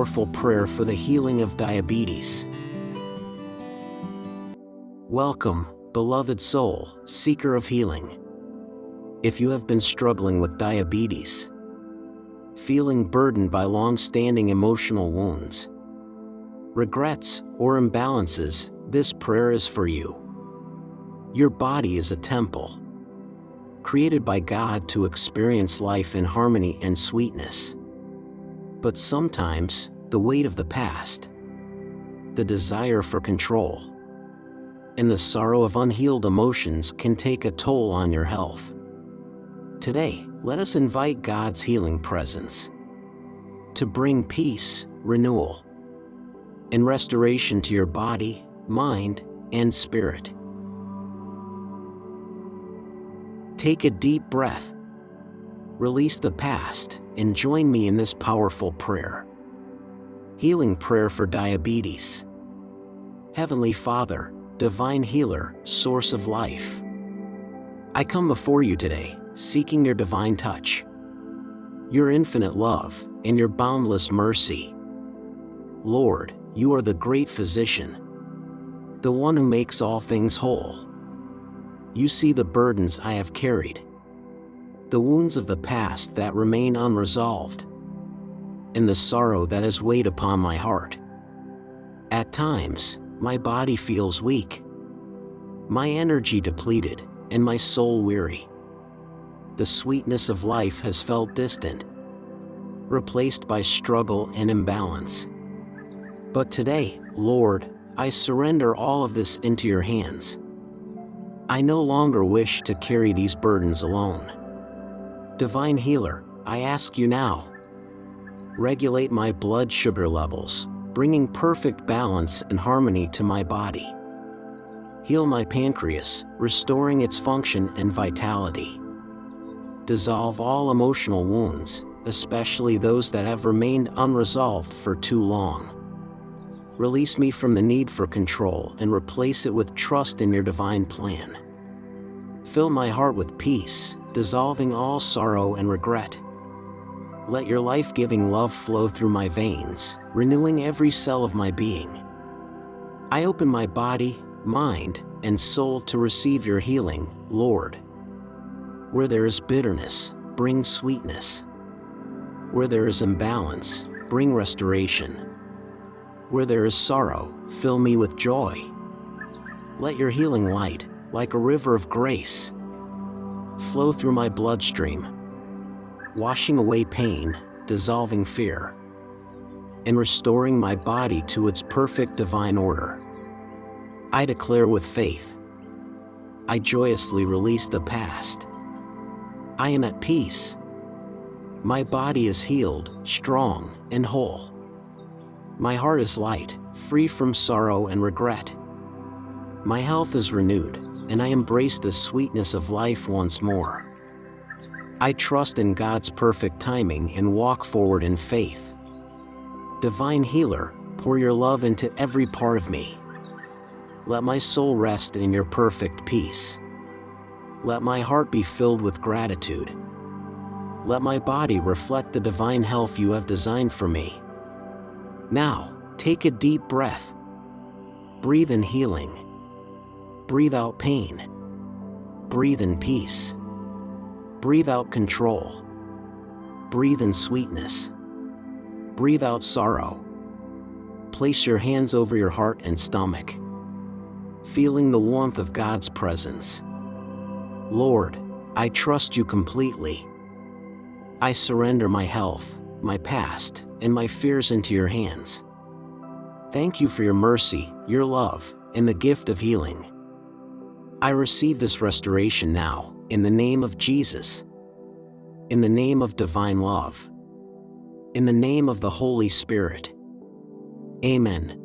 powerful prayer for the healing of diabetes. Welcome, beloved soul, seeker of healing. If you have been struggling with diabetes, feeling burdened by long-standing emotional wounds, regrets, or imbalances, this prayer is for you. Your body is a temple, created by God to experience life in harmony and sweetness. But sometimes, the weight of the past, the desire for control, and the sorrow of unhealed emotions can take a toll on your health. Today, let us invite God's healing presence to bring peace, renewal, and restoration to your body, mind, and spirit. Take a deep breath, release the past, and join me in this powerful prayer. Healing prayer for diabetes. Heavenly Father, Divine Healer, Source of Life, I come before you today, seeking your divine touch, your infinite love, and your boundless mercy. Lord, you are the great physician, the one who makes all things whole. You see the burdens I have carried, the wounds of the past that remain unresolved, and the sorrow that has weighed upon my heart. At times, my body feels weak, my energy depleted, and my soul weary. The sweetness of life has felt distant, replaced by struggle and imbalance. But today, Lord, I surrender all of this into your hands. I no longer wish to carry these burdens alone. Divine Healer, I ask you now, regulate my blood sugar levels, bringing perfect balance and harmony to my body. Heal my pancreas, restoring its function and vitality. Dissolve all emotional wounds, especially those that have remained unresolved for too long. Release me from the need for control and replace it with trust in your divine plan. Fill my heart with peace, dissolving all sorrow and regret. Let your life-giving love flow through my veins, renewing every cell of my being. I open my body, mind, and soul to receive your healing, Lord. Where there is bitterness, bring sweetness. Where there is imbalance, bring restoration. Where there is sorrow, fill me with joy. Let your healing light, like a river of grace, flow through my bloodstream, washing away pain, dissolving fear, and restoring my body to its perfect divine order. I declare with faith, I joyously release the past. I am at peace. My body is healed, strong, and whole. My heart is light, free from sorrow and regret. My health is renewed, and I embrace the sweetness of life once more. I trust in God's perfect timing and walk forward in faith. Divine Healer, pour your love into every part of me. Let my soul rest in your perfect peace. Let my heart be filled with gratitude. Let my body reflect the divine health you have designed for me. Now, take a deep breath. Breathe in healing. Breathe out pain. Breathe in peace. Breathe out control. Breathe in sweetness. Breathe out sorrow. Place your hands over your heart and stomach, feeling the warmth of God's presence. Lord, I trust you completely. I surrender my health, my past, and my fears into your hands. Thank you for your mercy, your love, and the gift of healing. I receive this restoration now, in the name of Jesus. In the name of divine love. In the name of the Holy Spirit. Amen.